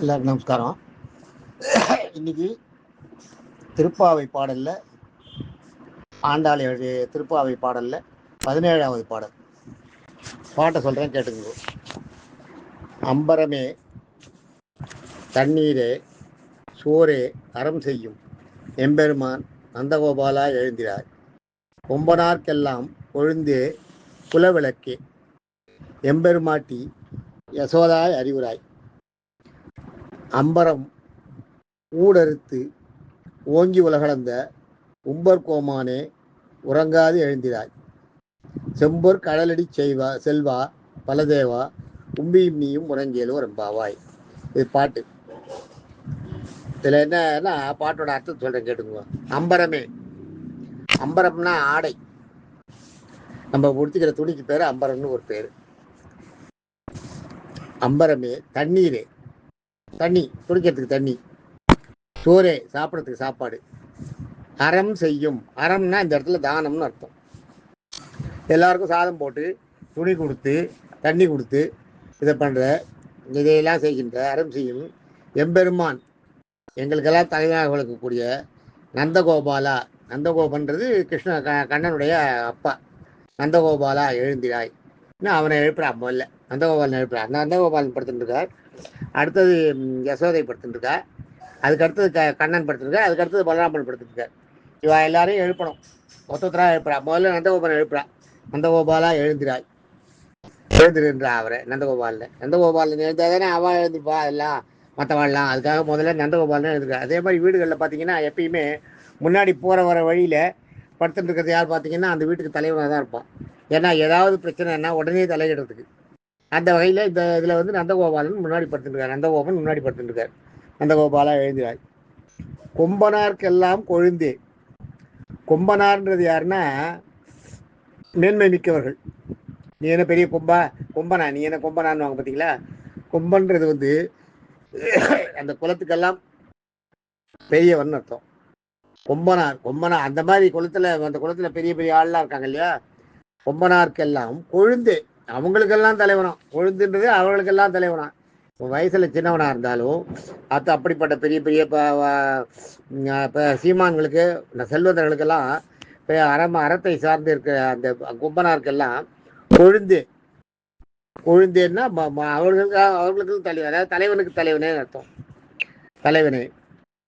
எல்லாருக்கும் நமஸ்காரம். இன்னைக்கு திருப்பாவை பாடல்ல ஆண்டாள் எழுதிய திருப்பாவை பாடல்ல 17வது பாடல் பாட்டை சொல்றேன், கேட்டுக்கோ. அம்பரமே தண்ணீரே சோரே அறம் செய்யும் எம்பெருமான் நந்தகோபாலா எழுந்திராய், கொம்பனார்க்கெல்லாம் கொழுந்தே குலவிளக்கே எம்பெருமாட்டி யசோதாய் அறிவுராய், அம்பரம் ஊடறுத்து ஓங்கி உலகளந்த உம்பர்கோமானே உறங்காது எழுந்திராய், செம்பொற் கடலடி செல்வா பலதேவா உம்பியும் நீயும் உறங்கியலோ ரெம்பாவாய். இது பாட்டு. இதில் என்னன்னா பாட்டோட அர்த்தம் சொல்கிறேன், கேட்டுக்குவோம். அம்பரமே, அம்பரம்னா ஆடை, நம்ம உடுத்திக்கிற துணிக்கு பேர் அம்பரம்னு ஒரு பேர். அம்பரமே தண்ணீரே, தண்ணி குடிக்கிறதுக்கு தண்ணி, சோரே சாப்பிட்றதுக்கு சாப்பாடு, அறம் செய்யும், அறம்னா இந்த இடத்துல தானம்னு அர்த்தம். எல்லாருக்கும் சாதம் போட்டு துணி கொடுத்து தண்ணி கொடுத்து இதை பண்ணுற, இதையெல்லாம் செய்கின்ற அறம் செய்யும் எம்பெருமான், எங்களுக்கெல்லாம் தலைவராக விளக்கக்கூடிய நந்தகோபாலா, நந்தகோபன்றது கண்ணனுடைய அப்பா, நந்தகோபாலா எழுந்திராய், அவனை எழுப்புறான். முதல்ல நந்தகோபாலன் எழுப்புறான். நந்தகோபாலன் படுத்துட்டு இருக்கார், அடுத்தது யசோதை படுத்துட்டு இருக்கா, அதுக்கு அடுத்தது கண்ணன் படுத்துருக்கார், அதுக்கு அடுத்தது பலராமன் படுத்துட்டு இருக்கார். இவ எல்லாரையும் எழுப்பணும், மொத்தத்தராக எழுப்புறா. முதல்ல நந்தகோபாலன் எழுப்புறா, நந்தகோபாலா எழுந்திராய், எழுந்திருன்றா அவரை. நந்தகோபாலன் எழுந்தாதானே அவள் எழுந்திருப்பா, எல்லாம் மற்றவாள்லாம். அதுக்காக முதல்ல நந்தகோபாலன் எழுந்திருக்கா. அதே மாதிரி வீடுகளில் பார்த்தீங்கன்னா எப்பயுமே முன்னாடி போகிற வர வழியில் படுத்துட்டு இருக்கிறது யார் பார்த்தீங்கன்னா அந்த வீட்டுக்கு தலைவனாக தான் இருப்பான். ஏன்னா ஏதாவது பிரச்சனைனா உடனே தலையிடுறதுக்கு. அந்த வகையில் இந்த இதில் வந்து நந்தகோபாலன் முன்னாடி படுத்துட்டுருக்கார், நந்தகோபன் முன்னாடி படுத்துட்டுருக்கார். நந்தகோபாலா எழுந்திராய், கொம்பனார்க்கெல்லாம் கொழுந்தே. கொம்பனார்ன்றது யாருன்னா மேன்மை மிக்கவர்கள். நீ என்ன பெரிய கொம்பனா, நீ என்ன கொம்பனான்னு வாங்க பார்த்தீங்களா. கொம்பன்றது வந்து அந்த குலத்துக்கெல்லாம் பெரியவன் அர்த்தம். கொம்பனா அந்த மாதிரி அந்த குலத்துல பெரிய பெரிய ஆள்லாம் இருக்காங்க இல்லையா. கொம்பனார்க்கெல்லாம் கொழுந்தே, அவங்களுக்கெல்லாம் தலைவனம். கொழுந்துன்றது அவர்களுக்கெல்லாம் தலைவனம். வயசுல சின்னவனா இருந்தாலும் அது அப்படிப்பட்ட பெரிய பெரிய சீமான்களுக்கு, செல்வந்தர்களுக்கெல்லாம் அறத்தை சார்ந்து இருக்கிற அந்த கொம்பனார்க்கெல்லாம் கொழுந்தேன்னா அவர்களுக்கு தலைவன், அதாவது தலைவனுக்கு தலைவனே அர்த்தம். தலைவனே.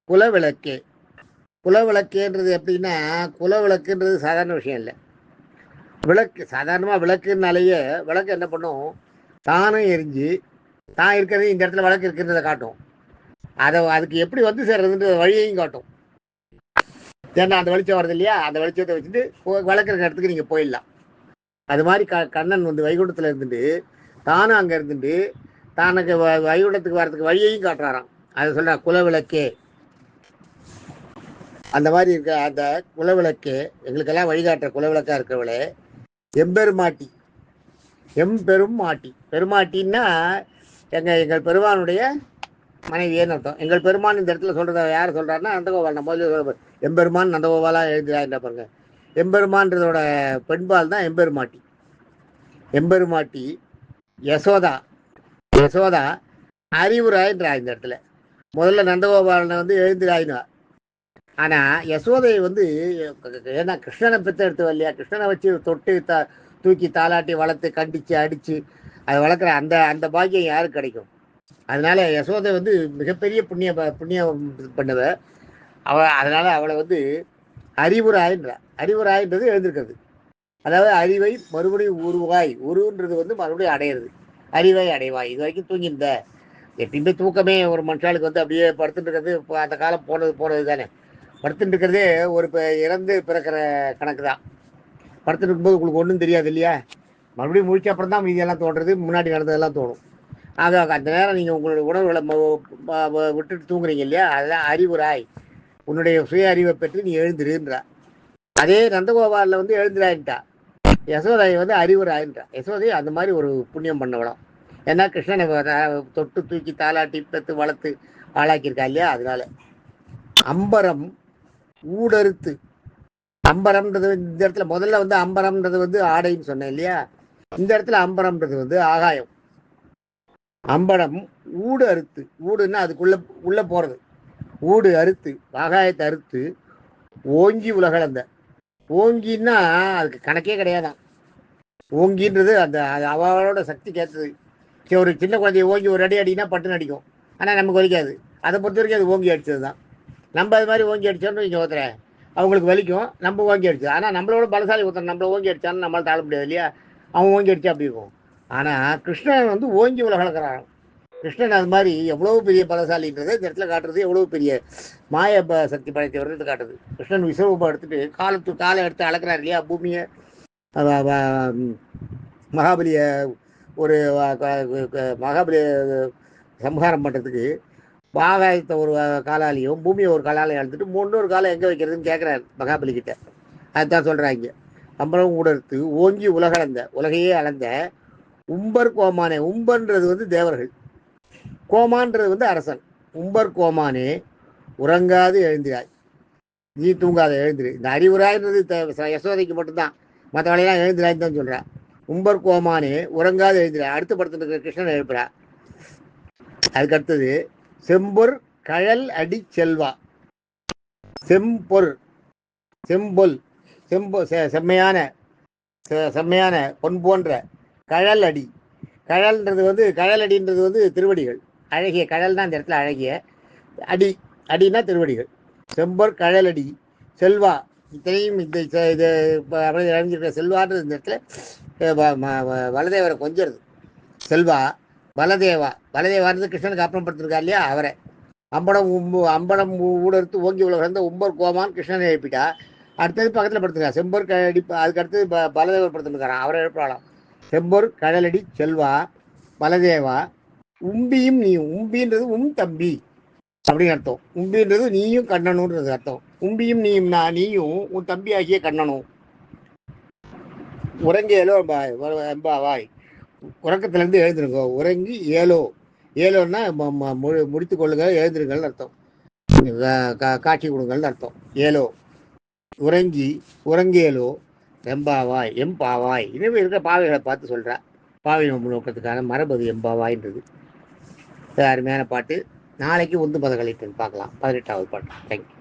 குலவிளக்கே, குலவிளக்கேன்றது எப்படின்னா, குலவிளக்குன்றது சாதாரண விஷயம் இல்லை. விளக்கு சாதாரணமாக விளக்குனாலேயே விளக்கு என்ன பண்ணும், தானும் எரிஞ்சு தான் இருக்கிறது இந்த இடத்துல விளக்கு இருக்கிறத காட்டும். அதுக்கு எப்படி வந்து சேர்றதுன்ற வழியையும் காட்டும். ஏன்னா அந்த வெளிச்சம் வருது இல்லையா, அந்த வெளிச்சத்தை வச்சுட்டு விளக்குற இடத்துக்கு நீங்கள் போயிடலாம். அது மாதிரி கண்ணன் வந்து வைகுண்டத்தில் இருந்துட்டு தானும் அங்கே இருந்துட்டு தானுக்கு வைகுண்டத்துக்கு வர்றதுக்கு வழியையும் காட்டுறாராம். அதை சொல்ற குலவிளக்கே. அந்த மாதிரி இருக்க அந்த குலவிளக்கே, எங்களுக்கெல்லாம் வழிகாட்டுற குலவிளக்கா இருக்கிறவளே எம்பெருமாட்டி. எம்பெருமாட்டி, பெருமாட்டின்னா எங்கள் பெருமானுடைய மனைவியேன்னு அர்த்தம். எங்கள் பெருமான் இந்த இடத்துல சொல்றத யார் சொல்றாருன்னா நந்தகோபால். நம்ம முதல்ல எம்பெருமான் நந்தகோபாலா எழுதுறா பாருங்க. எம்பெருமான்றதோட பெண்பால் தான் எம்பெருமாட்டி. எம்பெருமாட்டி யசோதா, யசோதா அறிவுராயின்றா இந்த இடத்துல. முதல்ல நந்தகோபாலனை வந்து எழுந்திராயினா, ஆனா யசோதையை வந்து ஏன்னா கிருஷ்ணனை பெற்று எடுத்து இல்லையா, கிருஷ்ணனை வச்சு தொட்டு தூக்கி தாளாட்டி வளர்த்து கண்டிச்சு அடிச்சு அதை வளர்க்குற அந்த பாக்கியம் யாருக்கு கிடைக்கும். அதனால யசோதை வந்து மிகப்பெரிய புண்ணியம் பண்ணவ அதனால அவளை வந்து அறிவுராயின்றா. அறிவுராயின்றது எழுந்திருக்கிறது, அதாவது அறிவை மறுபடியும் உருன்றது வந்து மறுபடியும் அடையிறது. அறிவை அடைவாய். இது வரைக்கும் தூங்கியிருந்த எப்பயுமே தூக்கமே ஒரு மனுஷாளுக்கு வந்து அப்படியே படுத்துட்டு இருக்கிறது. இப்போ அந்த காலம் போனது தானே. படுத்துட்டு இருக்கிறதே ஒரு இறந்து பிறக்கிற கணக்கு தான். படுத்துட்டு இருக்கும்போது உங்களுக்கு ஒன்றும் தெரியாது இல்லையா. மறுபடியும் முழிச்ச அப்புறம் தான் மீதியெல்லாம் தோன்றது, முன்னாடி நடந்ததெல்லாம் தோணும். ஆக அந்த நேரம் நீங்கள் உங்களுடைய உணவுகளை விட்டுட்டு தூங்குறீங்க இல்லையா, அதெல்லாம் அறிவுராய், உன்னுடைய சுய அறிவை பெற்று நீ எழுந்திருன்றா. அதே நந்தகோபாலில் வந்து எழுந்திராயின்ட்டா. யசோதையை வந்து அறிவுராயின்றா. யசோதை அந்த மாதிரி ஒரு புண்ணியம் பண்ணவளாம். ஏன்னா கிருஷ்ணனை தொட்டு தூக்கி தாளாட்டி பெற்று வளர்த்து ஆளாக்கியிருக்கா இல்லையா, அதனால. அம்பரம் ஊடறுத்து, அம்பரம்ன்றது இந்த இடத்துல முதல்ல வந்து அம்பரம்ன்றது வந்து ஆடைன்னு சொன்னேன் இல்லையா. இந்த இடத்துல அம்பரம்ன்றது வந்து ஆகாயம். அம்படம் ஊடு அறுத்து, ஊடுன்னா அதுக்குள்ள உள்ள போறது, ஊடு அறுத்து ஆகாயத்தை அறுத்து ஓங்கி உலகளந்த. ஓங்கின்னா அதுக்கு கணக்கே கிடையாதான். ஓங்கின்றது அந்த அவளோட சக்தி கேட்டது. ஒரு சின்ன குழந்தைய ஓங்கி ஒரு அடி அடினா பட்டுன்னு அடிக்கும், ஆனால் நமக்கு வலிக்காது. அதை பொறுத்த வரைக்கும் அது ஓங்கி அடித்தது தான். நம்ம அது மாதிரி ஓங்கி அடித்தோம்னு இங்கே ஒருத்தர அவங்களுக்கு வலிக்கும், நம்ம ஓங்கி அடிச்சது. ஆனால் நம்மளோட பலசாலி ஒருத்தர் நம்மளை ஓங்கி அடித்தாலும் நம்மளால் தாழ முடியாது இல்லையா, அவன் ஓங்கி அடித்தா அப்படி இருக்கும். ஆனால் கிருஷ்ணன் வந்து ஓங்கி உலகளக்கிறான். கிருஷ்ணன் அது மாதிரி எவ்வளோ பெரிய பலசாலின்றதை இந்த இடத்துல காட்டுறது, எவ்வளோ பெரிய மாய சக்தி படைத்தவர்னு காட்டுது. கிருஷ்ணன் விஸ்வரூபம் எடுத்துட்டு காலை எடுத்து அளக்கிறார் இல்லையா பூமியை. மகாபலிய ஒரு மகாபலிய சம்ஹாரம் பண்ணுறதுக்கு ஆகாயத்தை ஒரு காலாலையும் பூமியை ஒரு காலாலையும் அழுத்துட்டு முன்னொரு காலம் எங்கே வைக்கிறதுன்னு கேட்குறாரு மகாபலி கிட்ட. அதுதான் சொல்கிறாங்க. அம்பலம் உடர்த்து ஓங்கி உலகளந்த, உலகையே அளந்த உம்பர் கோமானே. உம்பர்ன்றது வந்து தேவர்கள், கோமான்றது வந்து அரசன். உம்பர் கோமானே உறங்காது எழுந்திராய், நீ தூங்காத எழுந்திரு. இந்த அறிவுராய்ன்றது யசோதைக்கு மட்டும்தான், மற்ற வேலையெல்லாம் எழுந்திராய்ன்னு தான் சொல்கிறேன். உம்பர் கோமானே உறங்காது எழுந்திராய். அடுத்த படத்தில் இருக்கிற கிருஷ்ணன் எழுப்புறா. அதுக்கு அடுத்தது செம்பொர் கழல் அடி செல்வா. செம்பொர் செம்பொல் செம்மையான செம்மையான பொன் போன்ற கழல் அடி. கழல்ன்றது வந்து கழலடின்றது வந்து திருவடிகள். அழகிய கழல் தான் இந்த இடத்துல அழகிய அடி, அடினா திருவடிகள். செம்பொர் கழலடி செல்வா. இத்தனையும் இந்த இது அழிஞ்சிருக்கிற செல்வான்றது இந்த இடத்துல வலதேவரை கொஞ்சிருது. செல்வா பலதேவா. பலதேவான்றது கிருஷ்ணனுக்கு அப்புறம் படுத்திருக்கா இல்லையா, அவரை. அம்படம் ஊடறுத்து ஓங்கி உலகளந்த உம்பர் கோமான் கிருஷ்ணனை எழுப்பிட்டா. அடுத்தது பக்கத்தில் படுத்துருக்கா செம்பொர் கழலடி. அதுக்கு அடுத்தது பலதேவர் படுத்துருக்காரான், அவரை எழுப்பாளாம். செம்பொர் கழலடி செல்வா பலதேவா உம்பியும் நீயும். உம்பின்றது தம்பி அப்படின்னு அர்த்தம். உம்பின்றது நீயும் கண்ணனுன்றது அர்த்தம். உம்பியும் நீயும் நீயும் உன் தம்பி ஆகிய கண்ணனும். உறங்கியலோ எம்பாவாய். உறக்கத்திலேருந்து எழுந்திருங்கோ. உறங்கி ஏலோ. ஏலோன்னா முடித்து கொள்ளுங்கள், எழுந்திருங்கள்னு அர்த்தம். காட்சி கொடுங்கள்னு அர்த்தம். ஏலோ உறங்கியலோ எம்பாவாய். எம்பாவாய் இனிமே இருக்கிற பாவைகளை பார்த்து சொல்கிறா. பாவை நோக்கத்துக்கான மரபது எம்பாவாய்ன்றது. அருமையான பாட்டு. நாளைக்கு உந்து பதகளிட்டு பார்க்கலாம். 18வது பாட்டு. தேங்க்யூ.